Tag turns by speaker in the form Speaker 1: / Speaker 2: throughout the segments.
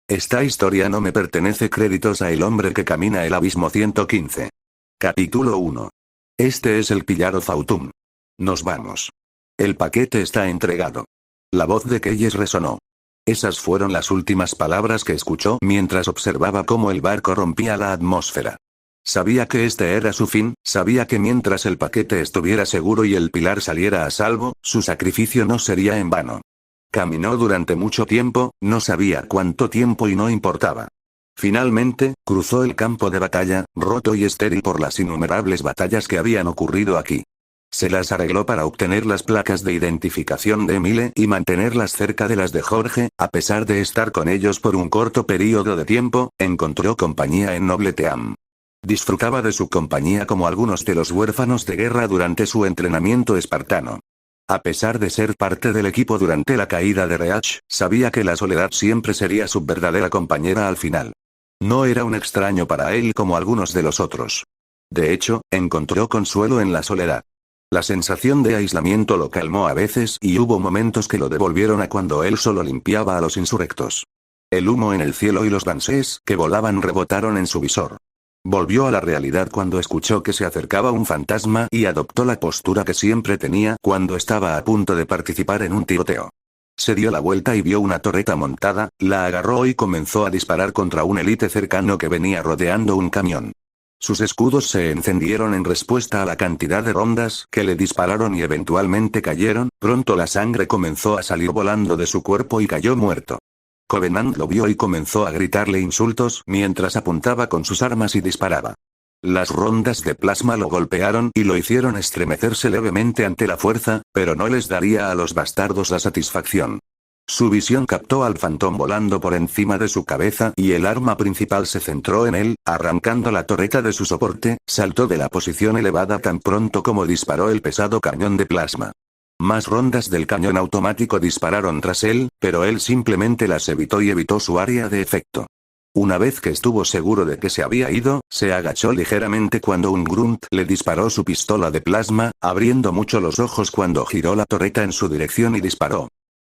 Speaker 1: Esta historia no me pertenece. Créditos a El hombre que camina el abismo 115. Capítulo 1. Este es el Pillaro Fautum. Nos vamos. El paquete está entregado. La voz de Keyes resonó. Esas fueron las últimas palabras que escuchó mientras observaba cómo el barco rompía la atmósfera. Sabía que este era su fin, sabía que mientras el paquete estuviera seguro y el pilar saliera a salvo, su sacrificio no sería en vano. Caminó durante mucho tiempo, no sabía cuánto tiempo y no importaba. Finalmente, cruzó el campo de batalla, roto y estéril por las innumerables batallas que habían ocurrido aquí. Se las arregló para obtener las placas de identificación de Emile y mantenerlas cerca de las de Jorge. A pesar de estar con ellos por un corto periodo de tiempo, encontró compañía en Nobleteam. Disfrutaba de su compañía como algunos de los huérfanos de guerra durante su entrenamiento espartano. A pesar de ser parte del equipo durante la caída de Reach, sabía que la soledad siempre sería su verdadera compañera al final. No era un extraño para él como algunos de los otros. De hecho, encontró consuelo en la soledad. La sensación de aislamiento lo calmó a veces y hubo momentos que lo devolvieron a cuando él solo limpiaba a los insurrectos. El humo en el cielo y los bansés que volaban rebotaron en su visor. Volvió a la realidad cuando escuchó que se acercaba un fantasma y adoptó la postura que siempre tenía cuando estaba a punto de participar en un tiroteo. Se dio la vuelta y vio una torreta montada, la agarró y comenzó a disparar contra un élite cercano que venía rodeando un camión. Sus escudos se encendieron en respuesta a la cantidad de rondas que le dispararon y eventualmente cayeron. Pronto la sangre comenzó a salir volando de su cuerpo y cayó muerto. Covenant lo vio y comenzó a gritarle insultos mientras apuntaba con sus armas y disparaba. Las rondas de plasma lo golpearon y lo hicieron estremecerse levemente ante la fuerza, pero no les daría a los bastardos la satisfacción. Su visión captó al fantón volando por encima de su cabeza y el arma principal se centró en él, arrancando la torreta de su soporte. Saltó de la posición elevada tan pronto como disparó el pesado cañón de plasma. Más rondas del cañón automático dispararon tras él, pero él simplemente las evitó y evitó su área de efecto. Una vez que estuvo seguro de que se había ido, se agachó ligeramente cuando un grunt le disparó su pistola de plasma, abriendo mucho los ojos cuando giró la torreta en su dirección y disparó.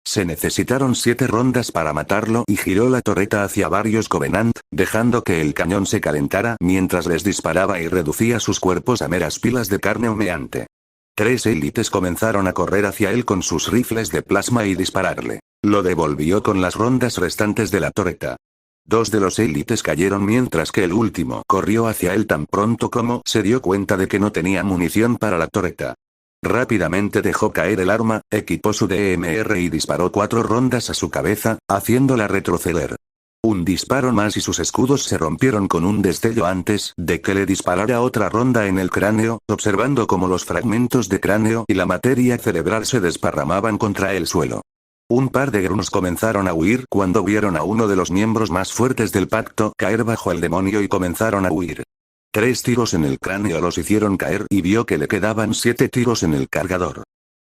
Speaker 1: Se necesitaron 7 rondas para matarlo y giró la torreta hacia varios Covenant, dejando que el cañón se calentara mientras les disparaba y reducía sus cuerpos a meras pilas de carne humeante. 3 élites comenzaron a correr hacia él con sus rifles de plasma y dispararle. Lo devolvió con las rondas restantes de la torreta. 2 de los élites cayeron mientras que el último corrió hacia él tan pronto como se dio cuenta de que no tenía munición para la torreta. Rápidamente dejó caer el arma, equipó su DMR y disparó 4 rondas a su cabeza, haciéndola retroceder. Un disparo más y sus escudos se rompieron con un destello antes de que le disparara otra ronda en el cráneo, observando cómo los fragmentos de cráneo y la materia cerebral se desparramaban contra el suelo. Un par de grunts comenzaron a huir cuando vieron a uno de los miembros más fuertes del pacto caer bajo el demonio y comenzaron a huir. 3 tiros en el cráneo los hicieron caer y vio que le quedaban 7 tiros en el cargador.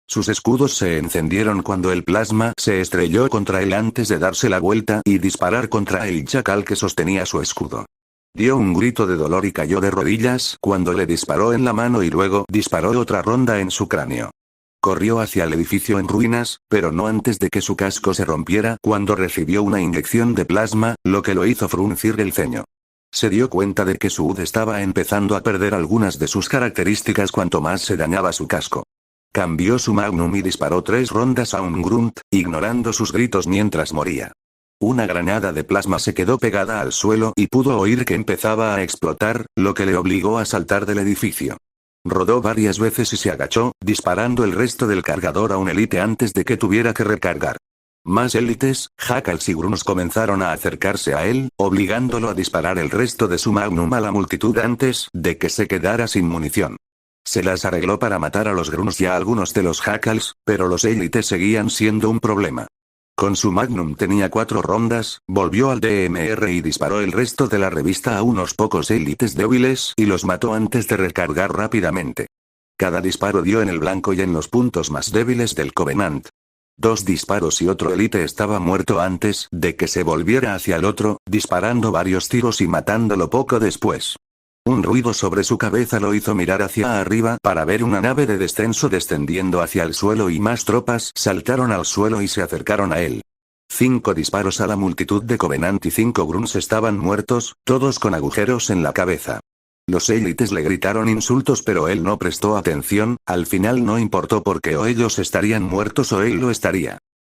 Speaker 1: Sus escudos se encendieron cuando el plasma se estrelló contra él antes de darse la vuelta y disparar contra el chacal que sostenía su escudo. Dio un grito de dolor y cayó de rodillas cuando le disparó en la mano y luego disparó otra ronda en su cráneo. Corrió hacia el edificio en ruinas, pero no antes de que su casco se rompiera cuando recibió una inyección de plasma, lo que lo hizo fruncir el ceño. Se dio cuenta de que su HUD estaba empezando a perder algunas de sus características cuanto más se dañaba su casco. Cambió su magnum y disparó 3 rondas a un grunt, ignorando sus gritos mientras moría. Una granada de plasma se quedó pegada al suelo y pudo oír que empezaba a explotar, lo que le obligó a saltar del edificio. Rodó varias veces y se agachó, disparando el resto del cargador a un élite antes de que tuviera que recargar. Más élites, jackals y grunts comenzaron a acercarse a él, obligándolo a disparar el resto de su magnum a la multitud antes de que se quedara sin munición. Se las arregló para matar a los grunts y a algunos de los jackals, pero los élites seguían siendo un problema. Con su magnum tenía 4 rondas, volvió al DMR y disparó el resto de la revista a unos pocos élites débiles y los mató antes de recargar rápidamente. Cada disparo dio en el blanco y en los puntos más débiles del Covenant. 2 disparos y otro élite estaba muerto antes de que se volviera hacia el otro, disparando varios tiros y matándolo poco después. Un ruido sobre su cabeza lo hizo mirar hacia arriba para ver una nave de descenso descendiendo hacia el suelo y más tropas saltaron al suelo y se acercaron a él. 5 disparos a la multitud de Covenant y 5 Grunts estaban muertos, todos con agujeros en la cabeza. Los élites le gritaron insultos pero él no prestó atención, al final no importó porque o ellos estarían muertos o él lo estaría.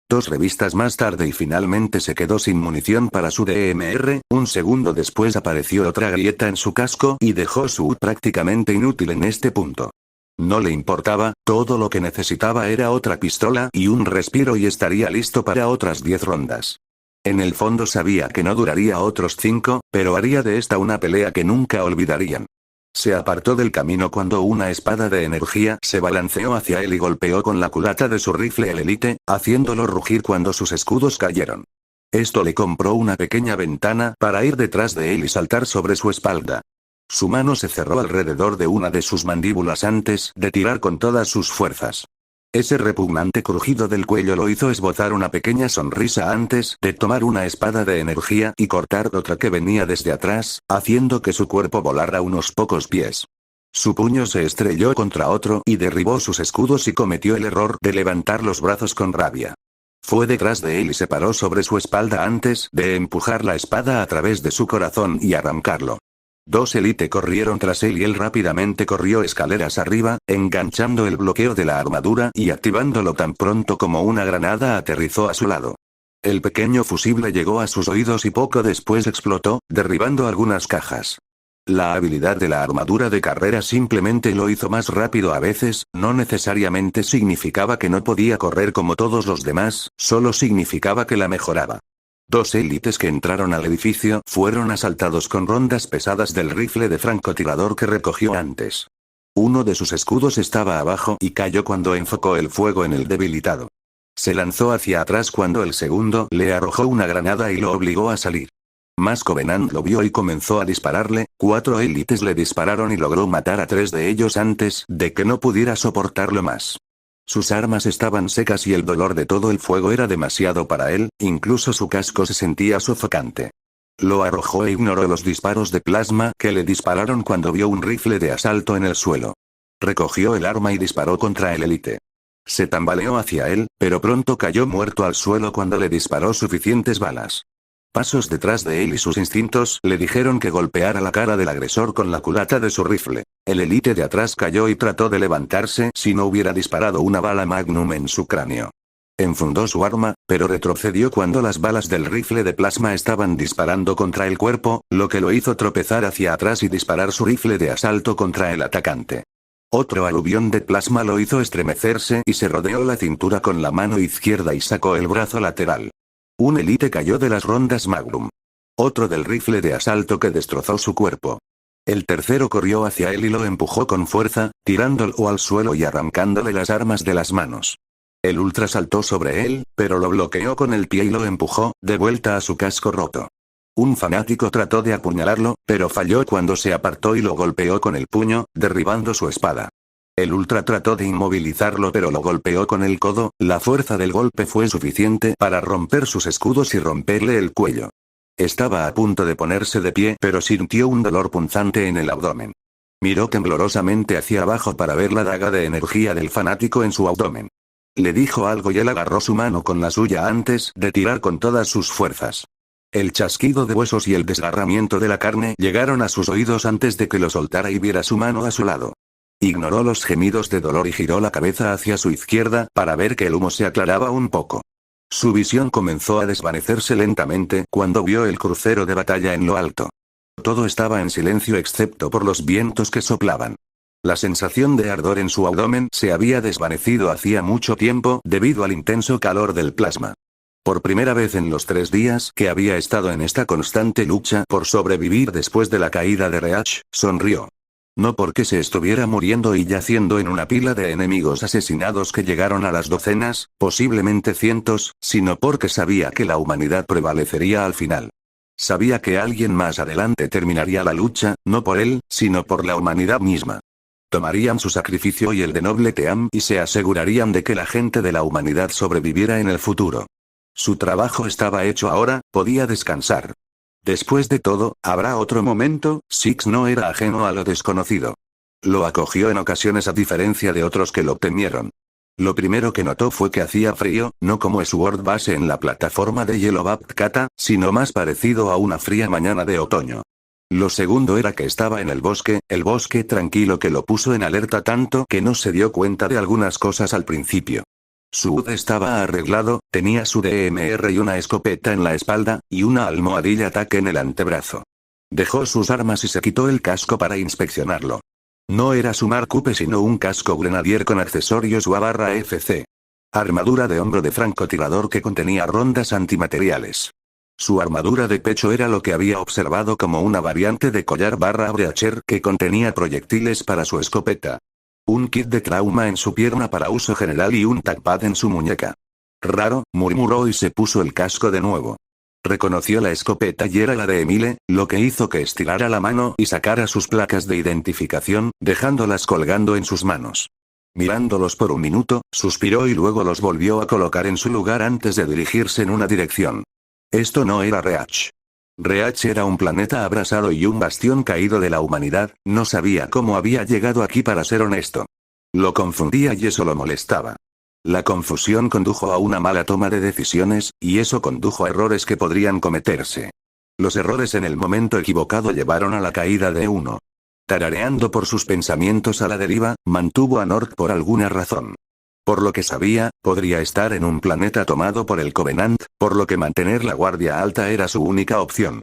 Speaker 1: 2 revistas más tarde y finalmente se quedó sin munición para su DMR, un segundo después apareció otra grieta en su casco y dejó su U prácticamente inútil en este punto. No le importaba, todo lo que necesitaba era otra pistola y un respiro y estaría listo para otras 10 rondas. En el fondo sabía que no duraría otros 5, pero haría de esta una pelea que nunca olvidarían. Se apartó del camino cuando una espada de energía se balanceó hacia él y golpeó con la culata de su rifle el Elite, haciéndolo rugir cuando sus escudos cayeron. Esto le compró una pequeña ventana para ir detrás de él y saltar sobre su espalda. Su mano se cerró alrededor de una de sus mandíbulas antes de tirar con todas sus fuerzas. Ese repugnante crujido del cuello lo hizo esbozar una pequeña sonrisa antes de tomar una espada de energía y cortar otra que venía desde atrás, haciendo que su cuerpo volara unos pocos pies. Su puño se estrelló contra otro y derribó sus escudos y cometió el error de levantar los brazos con rabia. Fue detrás de él y se paró sobre su espalda antes de empujar la espada a través de su corazón y arrancarlo. 2 Elite corrieron tras él y él rápidamente corrió escaleras arriba, enganchando el bloqueo de la armadura y activándolo tan pronto como una granada aterrizó a su lado. El pequeño fusible llegó a sus oídos y poco después explotó, derribando algunas cajas. La habilidad de la armadura de carrera simplemente lo hizo más rápido a veces, no necesariamente significaba que no podía correr como todos los demás, solo significaba que la mejoraba. 2 élites que entraron al edificio fueron asaltados con rondas pesadas del rifle de francotirador que recogió antes. Uno de sus escudos estaba abajo y cayó cuando enfocó el fuego en el debilitado. Se lanzó hacia atrás cuando el segundo le arrojó una granada y lo obligó a salir. Más Covenant lo vio y comenzó a dispararle, 4 élites le dispararon y logró matar a 3 de ellos antes de que no pudiera soportarlo más. Sus armas estaban secas y el dolor de todo el fuego era demasiado para él, incluso su casco se sentía sofocante. Lo arrojó e ignoró los disparos de plasma que le dispararon cuando vio un rifle de asalto en el suelo. Recogió el arma y disparó contra el Elite. Se tambaleó hacia él, pero pronto cayó muerto al suelo cuando le disparó suficientes balas. Pasos detrás de él y sus instintos le dijeron que golpeara la cara del agresor con la culata de su rifle. El Elite de atrás cayó y trató de levantarse si no hubiera disparado una bala Magnum en su cráneo. Enfundó su arma, pero retrocedió cuando las balas del rifle de plasma estaban disparando contra el cuerpo, lo que lo hizo tropezar hacia atrás y disparar su rifle de asalto contra el atacante. Otro aluvión de plasma lo hizo estremecerse y se rodeó la cintura con la mano izquierda y sacó el brazo lateral. Un Elite cayó de las rondas Magnum. Otro del rifle de asalto que destrozó su cuerpo. El tercero corrió hacia él y lo empujó con fuerza, tirándolo al suelo y arrancándole las armas de las manos. El Ultra saltó sobre él, pero lo bloqueó con el pie y lo empujó, de vuelta a su casco roto. Un fanático trató de apuñalarlo, pero falló cuando se apartó y lo golpeó con el puño, derribando su espada. El Ultra trató de inmovilizarlo pero lo golpeó con el codo, la fuerza del golpe fue suficiente para romper sus escudos y romperle el cuello. Estaba a punto de ponerse de pie pero sintió un dolor punzante en el abdomen. Miró temblorosamente hacia abajo para ver la daga de energía del fanático en su abdomen. Le dijo algo y él agarró su mano con la suya antes de tirar con todas sus fuerzas. El chasquido de huesos y el desgarramiento de la carne llegaron a sus oídos antes de que lo soltara y viera su mano a su lado. Ignoró los gemidos de dolor y giró la cabeza hacia su izquierda para ver que el humo se aclaraba un poco. Su visión comenzó a desvanecerse lentamente cuando vio el crucero de batalla en lo alto. Todo estaba en silencio excepto por los vientos que soplaban. La sensación de ardor en su abdomen se había desvanecido hacía mucho tiempo debido al intenso calor del plasma. Por primera vez en los 3 días que había estado en esta constante lucha por sobrevivir después de la caída de Reach, sonrió. No porque se estuviera muriendo y yaciendo en una pila de enemigos asesinados que llegaron a las docenas, posiblemente cientos, sino porque sabía que la humanidad prevalecería al final. Sabía que alguien más adelante terminaría la lucha, no por él, sino por la humanidad misma. Tomarían su sacrificio y el de Noble Team y se asegurarían de que la gente de la humanidad sobreviviera en el futuro. Su trabajo estaba hecho ahora, podía descansar. Después de todo, habrá otro momento. Six no era ajeno a lo desconocido. Lo acogió en ocasiones a diferencia de otros que lo temieron. Lo primero que notó fue que hacía frío, no como Sword Base en la plataforma de hielo Bat-Kata, sino más parecido a una fría mañana de otoño. Lo segundo era que estaba en el bosque tranquilo que lo puso en alerta tanto que no se dio cuenta de algunas cosas al principio. Su HUD estaba arreglado, tenía su DMR y una escopeta en la espalda, y una almohadilla ataque en el antebrazo. Dejó sus armas y se quitó el casco para inspeccionarlo. No era su Mark Up sino un casco Grenadier con accesorios UA/FC. Armadura de hombro de francotirador que contenía rondas antimateriales. Su armadura de pecho era lo que había observado como una variante de collar/breacher que contenía proyectiles para su escopeta. Un kit de trauma en su pierna para uso general y un tacpad en su muñeca. Raro, murmuró y se puso el casco de nuevo. Reconoció la escopeta y era la de Emile, lo que hizo que estirara la mano y sacara sus placas de identificación, dejándolas colgando en sus manos. Mirándolos por un minuto, suspiró y luego los volvió a colocar en su lugar antes de dirigirse en una dirección. Esto no era Reach. Reach era un planeta abrasado y un bastión caído de la humanidad, no sabía cómo había llegado aquí para ser honesto. Lo confundía y eso lo molestaba. La confusión condujo a una mala toma de decisiones, y eso condujo a errores que podrían cometerse. Los errores en el momento equivocado llevaron a la caída de uno. Tarareando por sus pensamientos a la deriva, mantuvo a Nord por alguna razón. Por lo que sabía, podría estar en un planeta tomado por el Covenant, por lo que mantener la guardia alta era su única opción.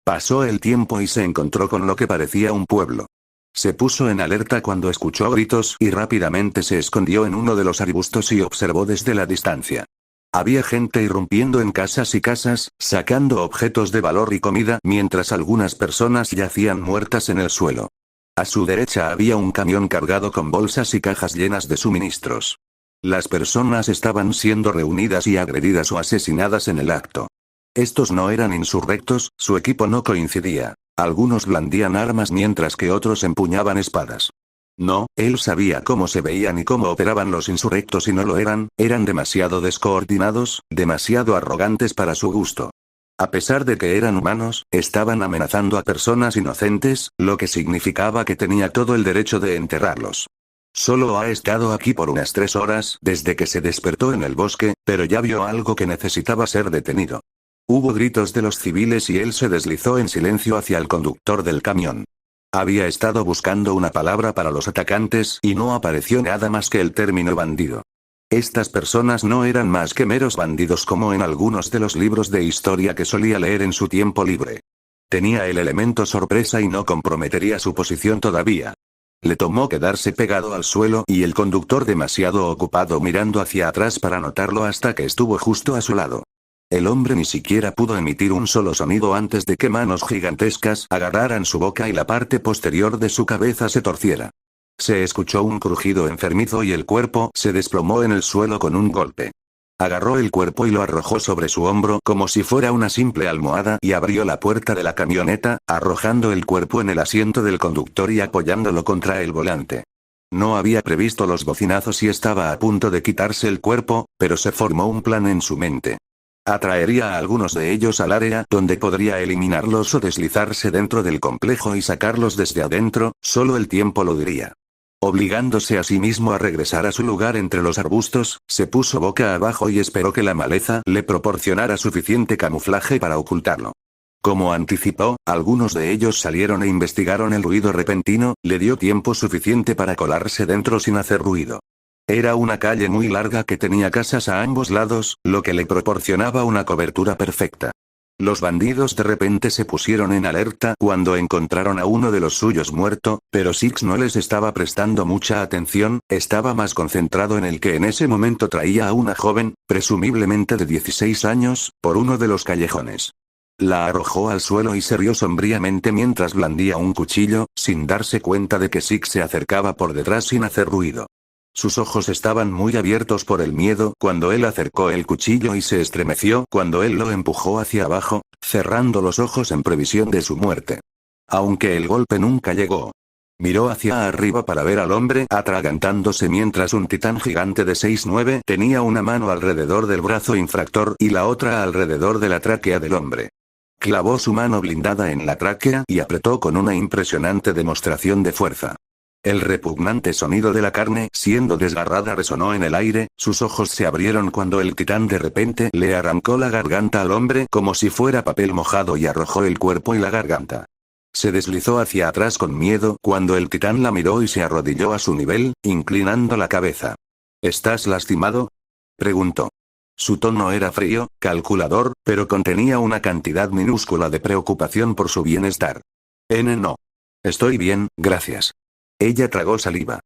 Speaker 1: Pasó el tiempo y se encontró con lo que parecía un pueblo. Se puso en alerta cuando escuchó gritos y rápidamente se escondió en uno de los arbustos y observó desde la distancia. Había gente irrumpiendo en casas y casas, sacando objetos de valor y comida mientras algunas personas yacían muertas en el suelo. A su derecha había un camión cargado con bolsas y cajas llenas de suministros. Las personas estaban siendo reunidas y agredidas o asesinadas en el acto. Estos no eran insurrectos, su equipo no coincidía. Algunos blandían armas mientras que otros empuñaban espadas. No, él sabía cómo se veían y cómo operaban los insurrectos y no lo eran demasiado descoordinados, demasiado arrogantes para su gusto. A pesar de que eran humanos, estaban amenazando a personas inocentes, lo que significaba que tenía todo el derecho de enterrarlos. Solo ha estado aquí por unas 3 horas desde que se despertó en el bosque, pero ya vio algo que necesitaba ser detenido. Hubo gritos de los civiles y él se deslizó en silencio hacia el conductor del camión. Había estado buscando una palabra para los atacantes y no apareció nada más que el término bandido. Estas personas no eran más que meros bandidos como en algunos de los libros de historia que solía leer en su tiempo libre. Tenía el elemento sorpresa y no comprometería su posición todavía. Le tomó quedarse pegado al suelo y el conductor demasiado ocupado mirando hacia atrás para notarlo hasta que estuvo justo a su lado. El hombre ni siquiera pudo emitir un solo sonido antes de que manos gigantescas agarraran su boca y la parte posterior de su cabeza se torciera. Se escuchó un crujido enfermizo y el cuerpo se desplomó en el suelo con un golpe. Agarró el cuerpo y lo arrojó sobre su hombro como si fuera una simple almohada y abrió la puerta de la camioneta, arrojando el cuerpo en el asiento del conductor y apoyándolo contra el volante. No había previsto los bocinazos y estaba a punto de quitarse el cuerpo, pero se formó un plan en su mente. Atraería a algunos de ellos al área donde podría eliminarlos o deslizarse dentro del complejo y sacarlos desde adentro, solo el tiempo lo diría. Obligándose a sí mismo a regresar a su lugar entre los arbustos, se puso boca abajo y esperó que la maleza le proporcionara suficiente camuflaje para ocultarlo. Como anticipó, algunos de ellos salieron e investigaron el ruido repentino, le dio tiempo suficiente para colarse dentro sin hacer ruido. Era una calle muy larga que tenía casas a ambos lados, lo que le proporcionaba una cobertura perfecta. Los bandidos de repente se pusieron en alerta cuando encontraron a uno de los suyos muerto, pero Six no les estaba prestando mucha atención, estaba más concentrado en el que en ese momento traía a una joven, presumiblemente de 16 años, por uno de los callejones. La arrojó al suelo y se rió sombríamente mientras blandía un cuchillo, sin darse cuenta de que Six se acercaba por detrás sin hacer ruido. Sus ojos estaban muy abiertos por el miedo cuando él acercó el cuchillo y se estremeció cuando él lo empujó hacia abajo, cerrando los ojos en previsión de su muerte. Aunque el golpe nunca llegó. Miró hacia arriba para ver al hombre atragantándose mientras un titán gigante de 6'9" tenía una mano alrededor del brazo infractor y la otra alrededor de la tráquea del hombre. Clavó su mano blindada en la tráquea y apretó con una impresionante demostración de fuerza. El repugnante sonido de la carne siendo desgarrada resonó en el aire, sus ojos se abrieron cuando el titán de repente le arrancó la garganta al hombre como si fuera papel mojado y arrojó el cuerpo y la garganta. Se deslizó hacia atrás con miedo cuando el titán la miró y se arrodilló a su nivel, inclinando la cabeza. ¿Estás lastimado?, preguntó. Su tono era frío, calculador, pero contenía una cantidad minúscula de preocupación por su bienestar. No. Estoy bien, gracias. Ella tragó saliva.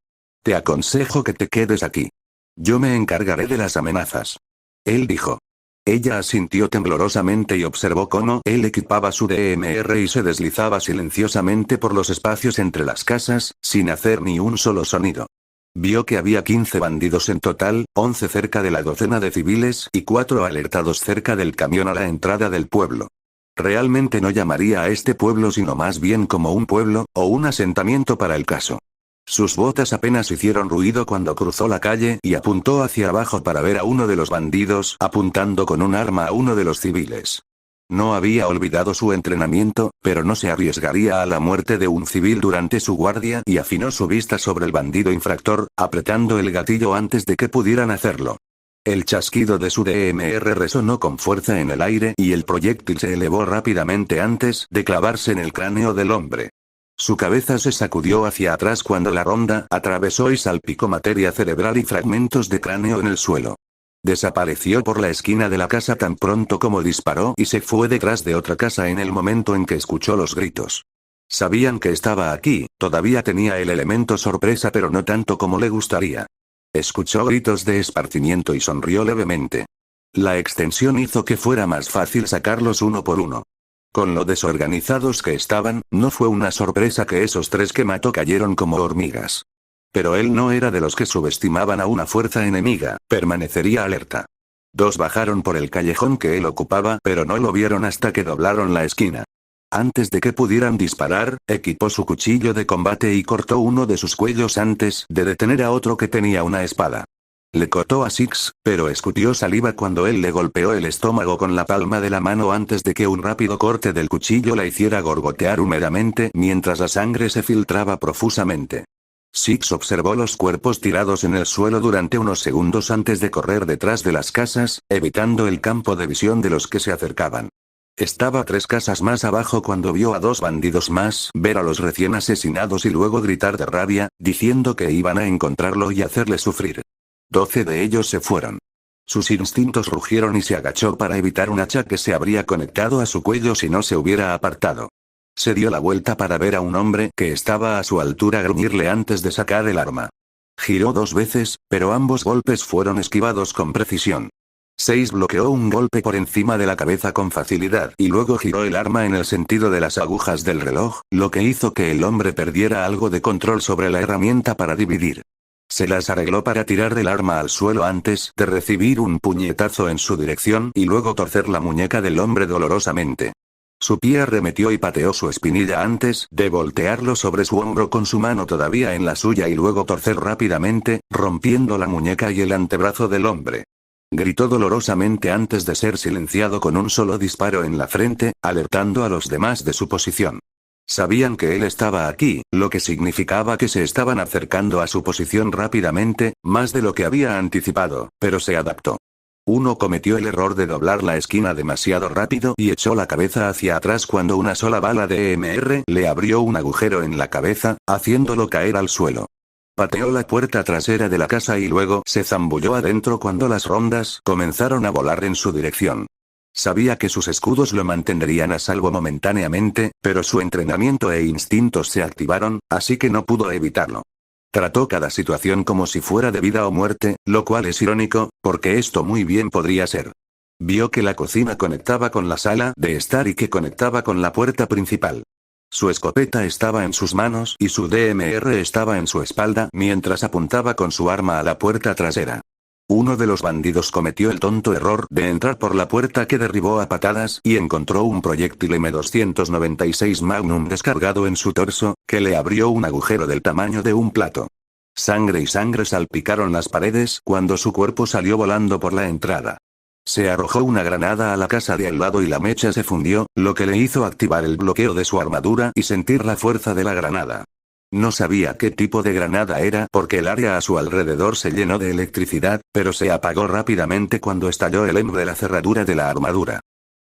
Speaker 1: Te aconsejo que te quedes aquí. Yo me encargaré de las amenazas. Él dijo. Ella asintió temblorosamente y observó cómo él equipaba su DMR y se deslizaba silenciosamente por los espacios entre las casas, sin hacer ni un solo sonido. Vio que había 15 bandidos en total, 11 cerca de la docena de civiles y 4 alertados cerca del camión a la entrada del pueblo. Realmente no llamaría a este pueblo sino más bien como un pueblo, o un asentamiento para el caso. Sus botas apenas hicieron ruido cuando cruzó la calle y apuntó hacia abajo para ver a uno de los bandidos apuntando con un arma a uno de los civiles. No había olvidado su entrenamiento, pero no se arriesgaría a la muerte de un civil durante su guardia y afinó su vista sobre el bandido infractor, apretando el gatillo antes de que pudieran hacerlo. El chasquido de su DMR resonó con fuerza en el aire y el proyectil se elevó rápidamente antes de clavarse en el cráneo del hombre. Su cabeza se sacudió hacia atrás cuando la ronda atravesó y salpicó materia cerebral y fragmentos de cráneo en el suelo. Desapareció por la esquina de la casa tan pronto como disparó y se fue detrás de otra casa en el momento en que escuchó los gritos. Sabían que estaba aquí, todavía tenía el elemento sorpresa pero no tanto como le gustaría. Escuchó gritos de esparcimiento y sonrió levemente. La extensión hizo que fuera más fácil sacarlos uno por uno. Con lo desorganizados que estaban, no fue una sorpresa que esos 3 que mató cayeron como hormigas. Pero él no era de los que subestimaban a una fuerza enemiga, permanecería alerta. 2 bajaron por el callejón que él ocupaba pero no lo vieron hasta que doblaron la esquina. Antes de que pudieran disparar, equipó su cuchillo de combate y cortó uno de sus cuellos antes de detener a otro que tenía una espada. Le cortó a Six, pero escutió saliva cuando él le golpeó el estómago con la palma de la mano antes de que un rápido corte del cuchillo la hiciera gorgotear húmedamente mientras la sangre se filtraba profusamente. Six observó los cuerpos tirados en el suelo durante unos segundos antes de correr detrás de las casas, evitando el campo de visión de los que se acercaban. Estaba 3 casas más abajo cuando vio a 2 bandidos más ver a los recién asesinados y luego gritar de rabia, diciendo que iban a encontrarlo y hacerle sufrir. 12 de ellos se fueron. Sus instintos rugieron y se agachó para evitar un hacha que se habría conectado a su cuello si no se hubiera apartado. Se dio la vuelta para ver a un hombre que estaba a su altura gruñirle antes de sacar el arma. Giró 2 veces, pero ambos golpes fueron esquivados con precisión. 6 bloqueó un golpe por encima de la cabeza con facilidad y luego giró el arma en el sentido de las agujas del reloj, lo que hizo que el hombre perdiera algo de control sobre la herramienta para dividir. Se las arregló para tirar del arma al suelo antes de recibir un puñetazo en su dirección y luego torcer la muñeca del hombre dolorosamente. Su pie arremetió y pateó su espinilla antes de voltearlo sobre su hombro con su mano todavía en la suya y luego torcer rápidamente, rompiendo la muñeca y el antebrazo del hombre. Gritó dolorosamente antes de ser silenciado con un solo disparo en la frente, alertando a los demás de su posición. Sabían que él estaba aquí, lo que significaba que se estaban acercando a su posición rápidamente, más de lo que había anticipado, pero se adaptó. Uno cometió el error de doblar la esquina demasiado rápido y echó la cabeza hacia atrás cuando una sola bala de EMR le abrió un agujero en la cabeza, haciéndolo caer al suelo. Pateó la puerta trasera de la casa y luego se zambulló adentro cuando las rondas comenzaron a volar en su dirección. Sabía que sus escudos lo mantendrían a salvo momentáneamente, pero su entrenamiento e instintos se activaron, así que no pudo evitarlo. Trató cada situación como si fuera de vida o muerte, lo cual es irónico, porque esto muy bien podría ser. Vio que la cocina conectaba con la sala de estar y que conectaba con la puerta principal. Su escopeta estaba en sus manos y su DMR estaba en su espalda mientras apuntaba con su arma a la puerta trasera. Uno de los bandidos cometió el tonto error de entrar por la puerta que derribó a patadas y encontró un proyectil M296 Magnum descargado en su torso, que le abrió un agujero del tamaño de un plato. Sangre y sangre salpicaron las paredes cuando su cuerpo salió volando por la entrada. Se arrojó una granada a la casa de al lado y la mecha se fundió, lo que le hizo activar el bloqueo de su armadura y sentir la fuerza de la granada. No sabía qué tipo de granada era porque el área a su alrededor se llenó de electricidad, pero se apagó rápidamente cuando estalló el EMP de la cerradura de la armadura.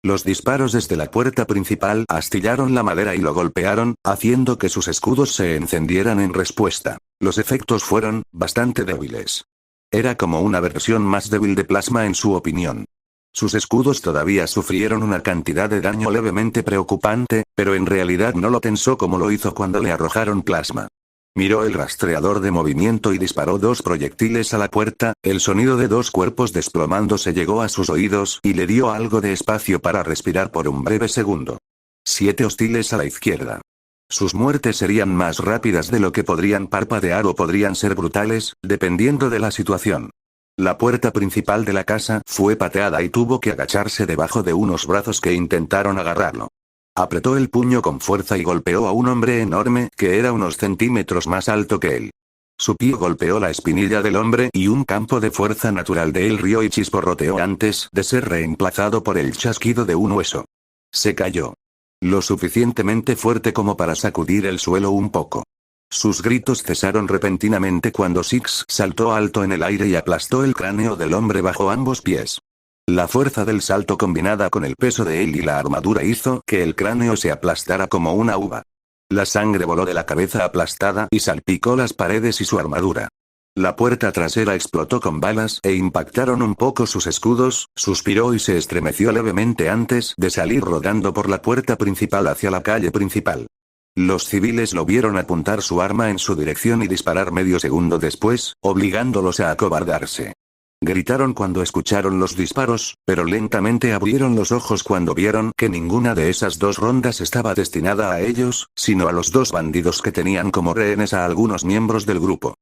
Speaker 1: Los disparos desde la puerta principal astillaron la madera y lo golpearon, haciendo que sus escudos se encendieran en respuesta. Los efectos fueron bastante débiles. Era como una versión más débil de plasma en su opinión. Sus escudos todavía sufrieron una cantidad de daño levemente preocupante, pero en realidad no lo tensó como lo hizo cuando le arrojaron plasma. Miró el rastreador de movimiento y disparó 2 proyectiles a la puerta, el sonido de 2 cuerpos desplomándose llegó a sus oídos y le dio algo de espacio para respirar por un breve segundo. 7 hostiles a la izquierda. Sus muertes serían más rápidas de lo que podrían parpadear o podrían ser brutales, dependiendo de la situación. La puerta principal de la casa fue pateada y tuvo que agacharse debajo de unos brazos que intentaron agarrarlo. Apretó el puño con fuerza y golpeó a un hombre enorme que era unos centímetros más alto que él. Su pie golpeó la espinilla del hombre y un campo de fuerza natural de él rió y chisporroteó antes de ser reemplazado por el chasquido de un hueso. Se cayó. Lo suficientemente fuerte como para sacudir el suelo un poco. Sus gritos cesaron repentinamente cuando Six saltó alto en el aire y aplastó el cráneo del hombre bajo ambos pies. La fuerza del salto combinada con el peso de él y la armadura hizo que el cráneo se aplastara como una uva. La sangre voló de la cabeza aplastada y salpicó las paredes y su armadura. La puerta trasera explotó con balas e impactaron un poco sus escudos, suspiró y se estremeció levemente antes de salir rodando por la puerta principal hacia la calle principal. Los civiles lo vieron apuntar su arma en su dirección y disparar medio segundo después, obligándolos a acobardarse. Gritaron cuando escucharon los disparos, pero lentamente abrieron los ojos cuando vieron que ninguna de esas 2 rondas estaba destinada a ellos, sino a los 2 bandidos que tenían como rehenes a algunos miembros del grupo.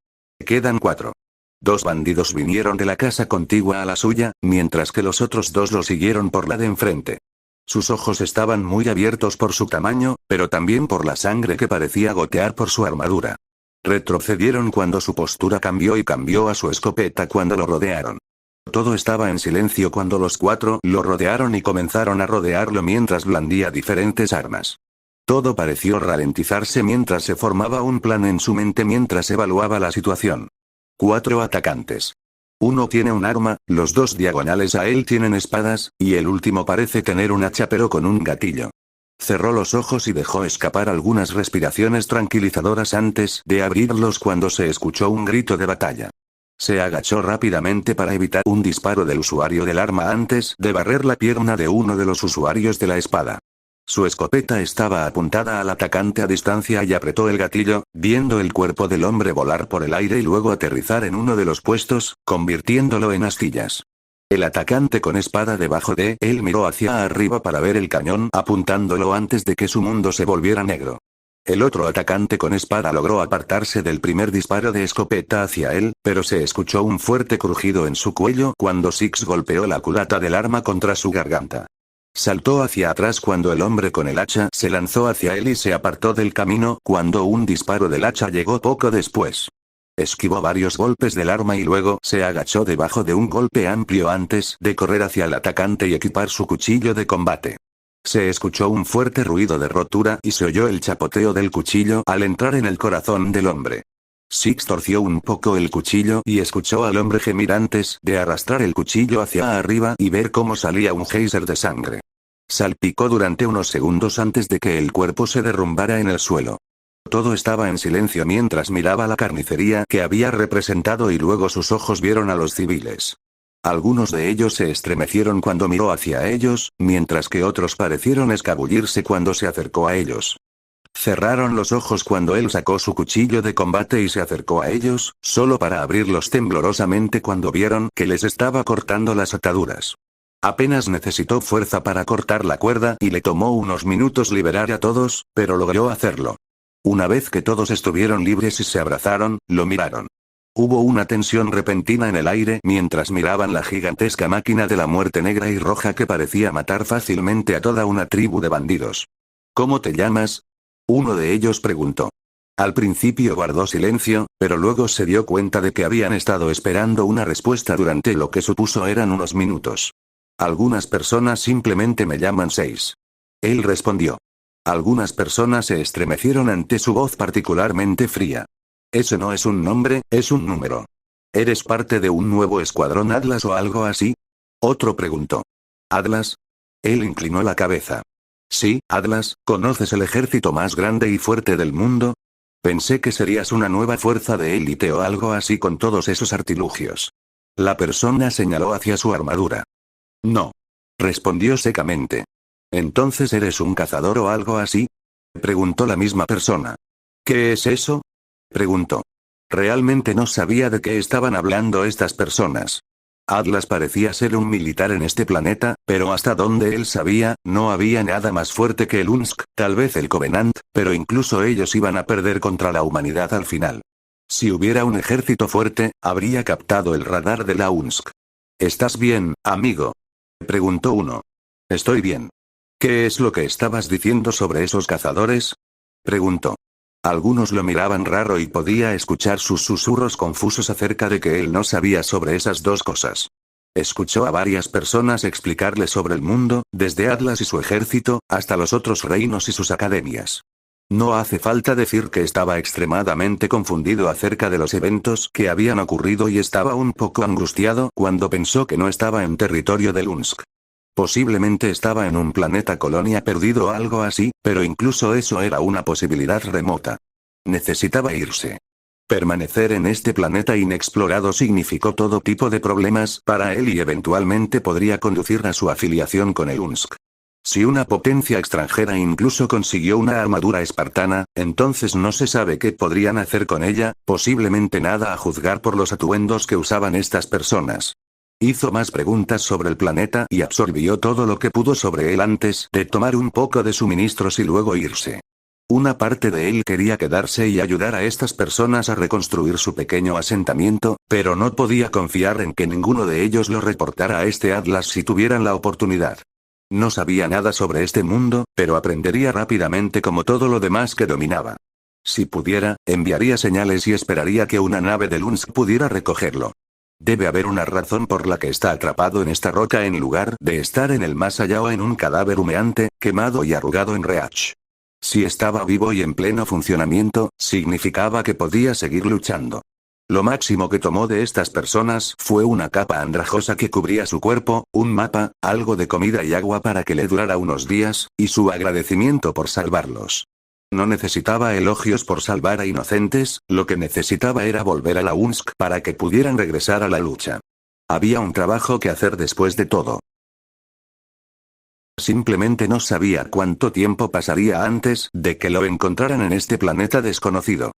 Speaker 1: Quedan 4. 2 bandidos vinieron de la casa contigua a la suya, mientras que los otros 2 lo siguieron por la de enfrente. Sus ojos estaban muy abiertos por su tamaño, pero también por la sangre que parecía gotear por su armadura. Retrocedieron cuando su postura cambió y cambió a su escopeta cuando lo rodearon. Todo estaba en silencio cuando los 4 lo rodearon y comenzaron a rodearlo mientras blandía diferentes armas. Todo pareció ralentizarse mientras se formaba un plan en su mente mientras evaluaba la situación. 4 atacantes. Uno tiene un arma, los 2 diagonales a él tienen espadas, y el último parece tener un hacha pero con un gatillo. Cerró los ojos y dejó escapar algunas respiraciones tranquilizadoras antes de abrirlos cuando se escuchó un grito de batalla. Se agachó rápidamente para evitar un disparo del usuario del arma antes de barrer la pierna de uno de los usuarios de la espada. Su escopeta estaba apuntada al atacante a distancia y apretó el gatillo, viendo el cuerpo del hombre volar por el aire y luego aterrizar en uno de los puestos, convirtiéndolo en astillas. El atacante con espada debajo de él miró hacia arriba para ver el cañón apuntándolo antes de que su mundo se volviera negro. El otro atacante con espada logró apartarse del primer disparo de escopeta hacia él, pero se escuchó un fuerte crujido en su cuello cuando Six golpeó la culata del arma contra su garganta. Saltó hacia atrás cuando el hombre con el hacha se lanzó hacia él y se apartó del camino cuando un disparo del hacha llegó poco después. Esquivó varios golpes del arma y luego se agachó debajo de un golpe amplio antes de correr hacia el atacante y equipar su cuchillo de combate. Se escuchó un fuerte ruido de rotura y se oyó el chapoteo del cuchillo al entrar en el corazón del hombre. Six torció un poco el cuchillo y escuchó al hombre gemir antes de arrastrar el cuchillo hacia arriba y ver cómo salía un geyser de sangre. Salpicó durante unos segundos antes de que el cuerpo se derrumbara en el suelo. Todo estaba en silencio mientras miraba la carnicería que había representado y luego sus ojos vieron a los civiles. Algunos de ellos se estremecieron cuando miró hacia ellos, mientras que otros parecieron escabullirse cuando se acercó a ellos. Cerraron los ojos cuando él sacó su cuchillo de combate y se acercó a ellos, solo para abrirlos temblorosamente cuando vieron que les estaba cortando las ataduras. Apenas necesitó fuerza para cortar la cuerda y le tomó unos minutos liberar a todos, pero logró hacerlo. Una vez que todos estuvieron libres y se abrazaron, lo miraron. Hubo una tensión repentina en el aire mientras miraban la gigantesca máquina de la muerte negra y roja que parecía matar fácilmente a toda una tribu de bandidos. ¿Cómo te llamas? Uno de ellos preguntó. Al principio guardó silencio, pero luego se dio cuenta de que habían estado esperando una respuesta durante lo que supuso eran unos minutos. Algunas personas simplemente me llaman 6. Él respondió. Algunas personas se estremecieron ante su voz particularmente fría. Ese no es un nombre, es un número. ¿Eres parte de un nuevo escuadrón Atlas o algo así? Otro preguntó. ¿Atlas? Él inclinó la cabeza. Sí, Atlas, ¿conoces el ejército más grande y fuerte del mundo? Pensé que serías una nueva fuerza de élite o algo así con todos esos artilugios. La persona señaló hacia su armadura. No. Respondió secamente. ¿Entonces eres un cazador o algo así? Preguntó la misma persona. ¿Qué es eso? Preguntó. Realmente no sabía de qué estaban hablando estas personas. Atlas parecía ser un militar en este planeta, pero hasta donde él sabía, no había nada más fuerte que el Unsk, tal vez el Covenant, pero incluso ellos iban a perder contra la humanidad al final. Si hubiera un ejército fuerte, habría captado el radar de la Unsk. ¿Estás bien, amigo? Preguntó uno. Estoy bien. ¿Qué es lo que estabas diciendo sobre esos cazadores? Preguntó. Algunos lo miraban raro y podía escuchar sus susurros confusos acerca de que él no sabía sobre esas dos cosas. Escuchó a varias personas explicarle sobre el mundo, desde Atlas y su ejército, hasta los otros reinos y sus academias. No hace falta decir que estaba extremadamente confundido acerca de los eventos que habían ocurrido y estaba un poco angustiado cuando pensó que no estaba en territorio de Lunsk. Posiblemente estaba en un planeta colonia perdido o algo así, pero incluso eso era una posibilidad remota. Necesitaba irse. Permanecer en este planeta inexplorado significó todo tipo de problemas para él y eventualmente podría conducir a su afiliación con el Unsk. Si una potencia extranjera incluso consiguió una armadura espartana, entonces no se sabe qué podrían hacer con ella, posiblemente nada a juzgar por los atuendos que usaban estas personas. Hizo más preguntas sobre el planeta y absorbió todo lo que pudo sobre él antes de tomar un poco de suministros y luego irse. Una parte de él quería quedarse y ayudar a estas personas a reconstruir su pequeño asentamiento, pero no podía confiar en que ninguno de ellos lo reportara a este Atlas si tuvieran la oportunidad. No sabía nada sobre este mundo, pero aprendería rápidamente como todo lo demás que dominaba. Si pudiera, enviaría señales y esperaría que una nave de Lunsk pudiera recogerlo. Debe haber una razón por la que está atrapado en esta roca en lugar de estar en el más allá o en un cadáver humeante, quemado y arrugado en Reach. Si estaba vivo y en pleno funcionamiento, significaba que podía seguir luchando. Lo máximo que tomó de estas personas fue una capa andrajosa que cubría su cuerpo, un mapa, algo de comida y agua para que le durara unos días, y su agradecimiento por salvarlos. No necesitaba elogios por salvar a inocentes, lo que necesitaba era volver a la Unsk para que pudieran regresar a la lucha. Había un trabajo que hacer después de todo. Simplemente no sabía cuánto tiempo pasaría antes de que lo encontraran en este planeta desconocido.